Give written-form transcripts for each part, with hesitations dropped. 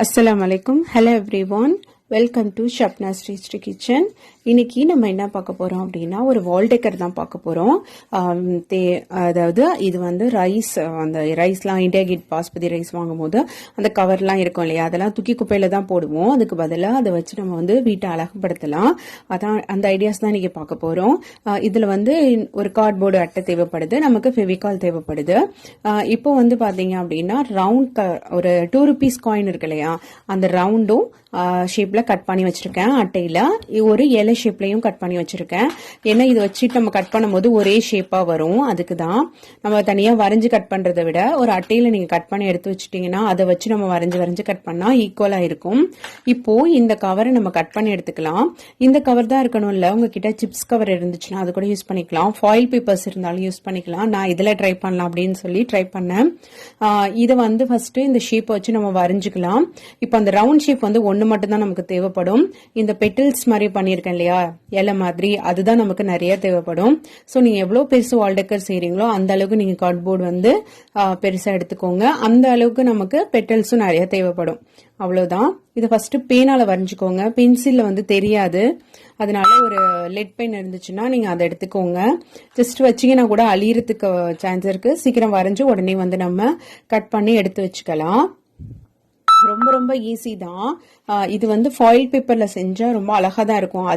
Assalamualaikum. Hello everyone. Welcome to Shabna Sri kitchen. இன்னைக்கு நம்ம என்ன பார்க்க போறோம் அப்படின்னா ஒரு வால் டெக்கர் தான் பார்க்க போறோம். அதாவது இது வந்து ரைஸ், அந்த ரைஸ்லாம் இண்டியா கேட் பாஸ்மதி ரைஸ் வாங்கும் போது அந்த கவர்லாம் இருக்கும் இல்லையா, அதெல்லாம் தூக்கி குப்பையில தான் போடுவோம். அதுக்கு பதிலாக அதை வச்சு நம்ம வந்து வீட்டை அழகுபடுத்தலாம். அதான் அந்த ஐடியாஸ் தான் இன்னைக்கு பார்க்க போறோம். இதுல வந்து ஒரு கார்ட்போர்டு அட்டை தேவைப்படுது, நமக்கு ஃபெவிகால் தேவைப்படுது. இப்போ வந்து பாத்தீங்க அப்படின்னா ரவுண்ட் ஒரு 2 rupees காயின் இருக்கு இல்லையா, அந்த ரவுண்டும் ஷேப்ல கட் பண்ணி வச்சிருக்கேன். அட்டையில ஒரு இலை ஷேப்லயும் கட் பண்ணி வச்சிருக்கேன். ஏன்னா இது வச்சுட்டு நம்ம கட் பண்ணும்போது ஒரே ஷேப்பா வரும். அதுக்கு தான் நம்ம தனியா வரைஞ்சு கட் பண்றதை விட ஒரு அட்டையில நீங்க கட் பண்ணி எடுத்து வச்சுட்டீங்கன்னா அதை வச்சு நம்ம வரைஞ்சு கட் பண்ணா ஈக்குவலா இருக்கும். இப்போ இந்த கவரை நம்ம கட் பண்ணி எடுத்துக்கலாம். இந்த கவர் தான் இருக்கணும் இல்ல, உங்ககிட்ட சிப்ஸ் கவர் இருந்துச்சுன்னா அது கூட யூஸ் பண்ணிக்கலாம். ஃபாயில் பேப்பர்ஸ் இருந்தாலும் யூஸ் பண்ணிக்கலாம். நான் இதுல ட்ரை பண்ணலாம் அப்படின்னு சொல்லி ட்ரை பண்ணேன். இதை வந்து ஃபர்ஸ்ட் இந்த ஷேப் வச்சு நம்ம வரைஞ்சுக்கலாம். இப்போ அந்த ரவுண்ட் ஷேப் வந்து ஒண்ணு மட்டும் தான் நமக்கு தேவைப்படும். இந்த பெட்டில்ஸ் மாதிரி பண்ணிருக்கேன் இல்லையா, இலை மாதிரி, அதுதான் நமக்கு நிறைய தேவைப்படும். சோ நீங்க எவ்வளவு பெருசு வால் டெக்கர் செய்றீங்களோ அந்த அளவுக்கு நீங்க கார்ட்போர்டு வந்து பெருசா எடுத்துக்கோங்க. அந்த அளவுக்கு நமக்கு பெட்டல்ஸும் நிறைய தேவைப்படும். அவ்வளவுதான். இதை ஃபர்ஸ்ட் பேனால வரைஞ்சுக்கோங்க. பென்சில்ல வந்து தெரியாது, அதனால ஒரு லெட் பென் இருந்துச்சுன்னா நீங்க அதை எடுத்துக்கோங்க. ஜஸ்ட் வச்சீங்கன்னா கூட அழியறதுக்கு சான்ஸ் இருக்கு. சீக்கிரம் வரைஞ்சு உடனே வந்து நம்ம கட் பண்ணி எடுத்து வச்சுக்கலாம். ரொம்ப ரொம்ப ஈஸி தான். இது வந்து ஃபாயில் பேப்பர்ல செஞ்சா ரொம்ப அழகா தான் இருக்கும்.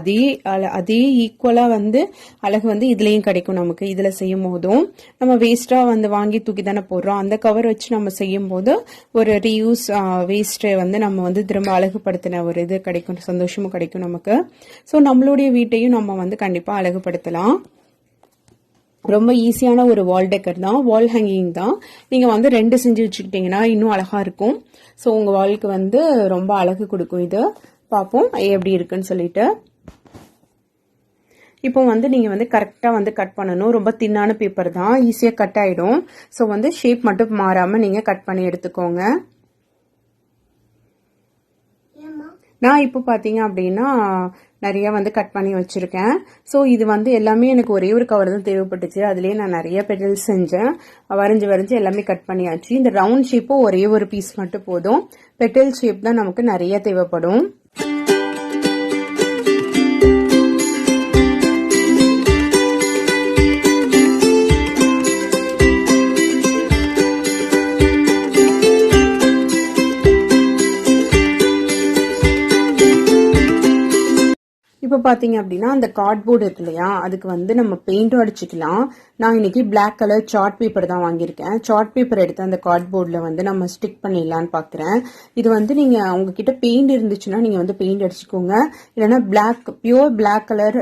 அதே ஈக்குவலா வந்து அழகு வந்து இதுலயும் கிடைக்கும் நமக்கு. இதுல செய்யும் போதும் நம்ம வேஸ்டா வந்து வாங்கி தூக்கி தானே போடுறோம். அந்த கவர் வச்சு நம்ம செய்யும் போது ஒரு ரீயூஸ் வேஸ்ட் வந்து நம்ம வந்து திரும்ப அழகுபடுத்தின ஒரு இது கிடைக்கும், சந்தோஷமும் கிடைக்கும் நமக்கு. சோ நம்மளுடைய வீட்டையும் நம்ம வந்து கண்டிப்பா அழகுபடுத்தலாம். ரொம்ப ஈஸியான ஒரு வால் டெக்கர் தான், வால் ஹேங்கிங் தான். நீங்க வந்து 2 செஞ்சு வச்சுக்கிட்டீங்கன்னா இன்னும் அழகா இருக்கும். சோ உங்க வாலுக்கு வந்து ரொம்ப அழகு கொடுக்கும். இது பார்ப்போம் எப்படி இருக்குன்னு சொல்லிட்டு. இப்போ வந்து நீங்க வந்து கரெக்டா வந்து கட் பண்ணணும். ரொம்ப தின்னான பேப்பர் தான், ஈஸியா கட் ஆயிடும். சோ வந்து ஷேப் மட்டும் மாறாம நீங்க கட் பண்ணி எடுத்துக்கோங்க. நான் இப்போ பாத்தீங்க அப்படின்னா நிறைய வந்து கட் பண்ணி வச்சிருக்கேன். ஸோ இது வந்து எல்லாமே எனக்கு ஒரே ஒரு கவர் தான் தேவைப்பட்டுச்சு. அதுலயே நான் நிறைய பெட்டல்ஸ் செஞ்சேன். வரைஞ்சு எல்லாமே கட் பண்ணியாச்சு. இந்த ரவுண்ட் ஷேப்பும் ஒரே ஒரு பீஸ் மட்டும் போதும். பெட்டல் ஷேப் தான் நமக்கு நிறைய தேவைப்படும். இப்போ பாத்தீங்க அப்படின்னா அந்த கார்ட்போர்டு இருக்கு இல்லையா, அதுக்கு வந்து நம்ம பெயிண்டும் அடிச்சுக்கலாம். நான் இன்னைக்கு பிளாக் கலர் சார்ட் பேப்பர் தான் வாங்கியிருக்கேன். சார்ட் பேப்பர் எடுத்து அந்த கார்ட்போர்ட்ல வந்து நம்ம ஸ்டிக் பண்ணிடலான்னு பாக்குறேன். இது வந்து நீங்க உங்ககிட்ட பெயிண்ட் இருந்துச்சுன்னா நீங்க வந்து பெயிண்ட் அடிச்சுக்கோங்க. இல்லைன்னா பியூர் பிளாக் கலர்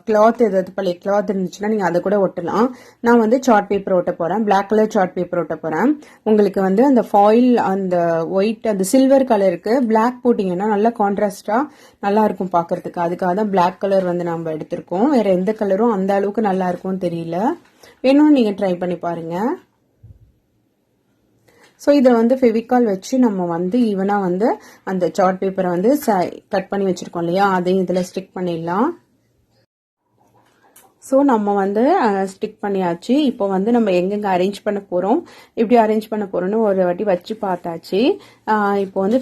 கிளாத், ஏதாவது பழைய கிளாத் இருந்துச்சுன்னா நீங்க அதை கூட ஒட்டலாம். நான் வந்து சார்ட் பேப்பர் ஒட்ட போறேன், பிளாக் கலர் சார்ட் பேப்பர் ஒட்ட போறேன். உங்களுக்கு வந்து அந்த ஃபாயில், அந்த ஒயிட், அந்த சில்வர் கலருக்கு பிளாக் போட்டீங்கன்னா நல்லா கான்ட்ராஸ்டா நல்லா இருக்கும் பாக்குறதுக்கு. அதுக்காக தான் பிளாக் கலர் வந்து நம்ம எடுத்திருக்கோம். வேற எந்த கலரும் அந்த அளவுக்கு நல்லா இருக்கும்னு தெரியல. வேணும்னு நீங்க ட்ரை பண்ணி பாருங்க. சோ இத வந்து ஃபெவிகால் வச்சு நம்ம வந்து ஈவனா வந்து அந்த சார்ட் பேப்பரை வந்து கட் பண்ணி வச்சிருக்கோம் இல்லையா, அதையும் இதுல ஸ்டிக் பண்ணிடலாம். ஸோ நம்ம வந்து ஸ்டிக் பண்ணியாச்சு. இப்போ வந்து நம்ம எங்கெங்க அரேஞ்ச் பண்ண போறோம், எப்படி அரேஞ்ச் பண்ண போறோம்னு ஒரு வாட்டி வச்சு பார்த்தாச்சு. இப்போ வந்து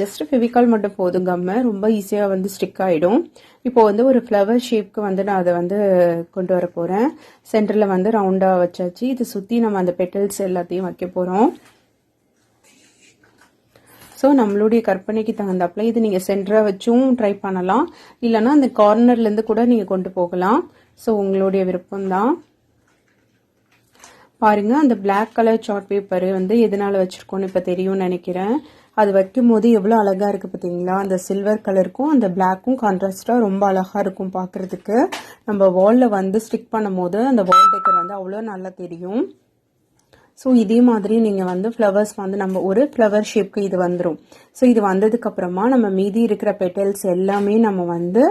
ஜஸ்ட் ஃபெவிகால் மட்டும் போதும், கம்ம ரொம்ப ஈஸியா வந்து ஸ்டிக் ஆயிடும். இப்போ வந்து ஒரு ஃப்ளவர் ஷேப்க்கு வந்து நான் அதை வந்து கொண்டு வர போறேன். சென்டர்ல வந்து ரவுண்டா வச்சாச்சு. இது சுத்தி நம்ம அந்த பெட்டல்ஸ் எல்லாத்தையும் வைக்க போறோம். ஸோ நம்மளுடைய கற்பனைக்கு தகுந்தாப்புல இது நீங்க சென்டரா வச்சும் ட்ரை பண்ணலாம், இல்லைன்னா அந்த கார்னர்ல இருந்து கூட நீங்க கொண்டு போகலாம். ஸோ உங்களுடைய விருப்பம் தான். பாருங்க, அந்த பிளாக் கலர் சார்ட் பேப்பர் வந்து எதனால வச்சிருக்கோம்னு இப்ப தெரியும்னு நினைக்கிறேன். அது வைக்கும் போது எவ்வளவு அழகா இருக்கு பாத்தீங்களா. அந்த சில்வர் கலருக்கும் அந்த பிளாக்கும் கான்ட்ராஸ்டா ரொம்ப அழகா இருக்கும் பாக்குறதுக்கு. நம்ம வால்ல வந்து ஸ்டிக் பண்ணும் போது அந்த வால் டெக்கர் வந்து அவ்வளவு நல்லா தெரியும். ஸோ இதே மாதிரி நீங்க வந்து ஃப்ளவர்ஸ் வந்து நம்ம ஒரு ஃப்ளவர் ஷேப்க்கு இது வந்துடும். ஸோ இது வந்ததுக்கு அப்புறமா நம்ம மீதி இருக்கிற பெட்டல்ஸ் எல்லாமே நம்ம வந்து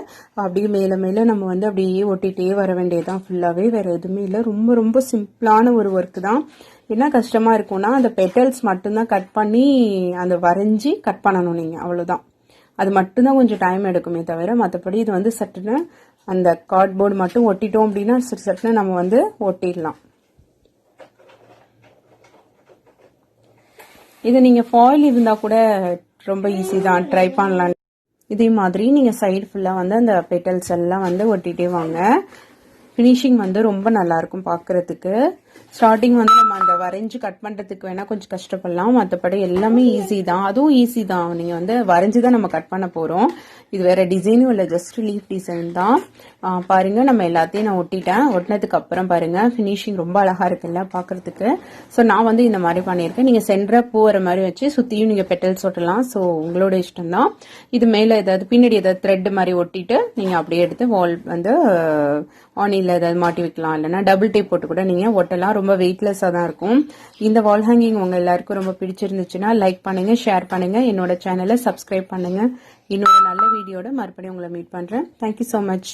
அப்படியே மேல மேல நம்ம வந்து அப்படியே ஒட்டிட்டே வர வேண்டியதுதான் ஃபுல்லாவே. வேற எதுவுமே இல்லை. ரொம்ப ரொம்ப சிம்பிளான ஒரு ஒர்க் தான். என்ன கஷ்டமா இருக்கும்னா அந்த பெட்டல்ஸ் மட்டும்தான் கட் பண்ணி அந்த வரைஞ்சி கட் பண்ணணும் நீங்க, அவ்வளவுதான். அது மட்டும்தான் கொஞ்சம் டைம் எடுக்குமே தவிர மற்றபடி இது வந்து சட்டுன்னு அந்த கார்ட்போர்டு மட்டும் ஒட்டிட்டோம் அப்படின்னா சட்டுன்னு நம்ம வந்து ஒட்டிடலாம். இது நீங்க ஃபாயில் இருந்தா கூட ரொம்ப ஈஸி தான், ட்ரை பண்ணலாம். இதே மாதிரி நீங்கள் சைடு ஃபுல்லாக வந்து அந்த பெட்டல்ஸ் எல்லாம் வந்து ஒட்டிகிட்டே வாங்க. ஃபினிஷிங் வந்து ரொம்ப நல்லாயிருக்கும் பார்க்குறதுக்கு. ஸ்டார்டிங் வந்து நம்ம அந்த வரைஞ்சி கட் பண்ணுறதுக்கு வேணால் கொஞ்சம் கஷ்டப்படலாம், மற்றபடி எல்லாமே ஈஸி தான். அதுவும் ஈஸி தான், நீங்கள் வந்து வரைஞ்சி தான் நம்ம கட் பண்ண போகிறோம். இது வேறு டிசைனும் இல்லை, ஜஸ்ட் லீஃப் டிசைன் தான். பாருங்கள், நம்ம எல்லாத்தையும் நான் ஒட்டிட்டேன். ஒட்டினதுக்கு அப்புறம் பாருங்கள் ஃபினிஷிங் ரொம்ப அழகாக இருக்குல்ல பார்க்குறதுக்கு. ஸோ நான் வந்து இந்த மாதிரி பண்ணியிருக்கேன். நீங்கள் சென்டராக போகிற மாதிரி வச்சு சுற்றியும் நீங்கள் பெட்டல்ஸ் ஒட்டலாம். ஸோ உங்களோட இஷ்டம் தான். இது மேலே ஏதாவது பின்னாடி ஏதாவது த்ரெட் மாதிரி ஒட்டிட்டு நீங்கள் அப்படியே எடுத்து வால் வந்து ஆனியில் ஏதாவது மாட்டி வைக்கலாம், இல்லைனா டபுள் டேப் போட்டு கூட நீங்கள் ஒட்டலாம். ரொம்ப வெயிட்லெஸ்ஸாக தான் இருக்கும். இந்த வால் ஹேங்கிங் உங்கள் எல்லாருக்கும் ரொம்ப பிடிச்சிருந்துச்சுன்னா லைக் பண்ணுங்கள், ஷேர் பண்ணுங்கள், என்னோட சேனலை சப்ஸ்கிரைப் பண்ணுங்கள். இன்னொரு நல்ல வீடியோட மறுபடியும் உங்களை மீட் பண்ணுறேன். Thank you so much.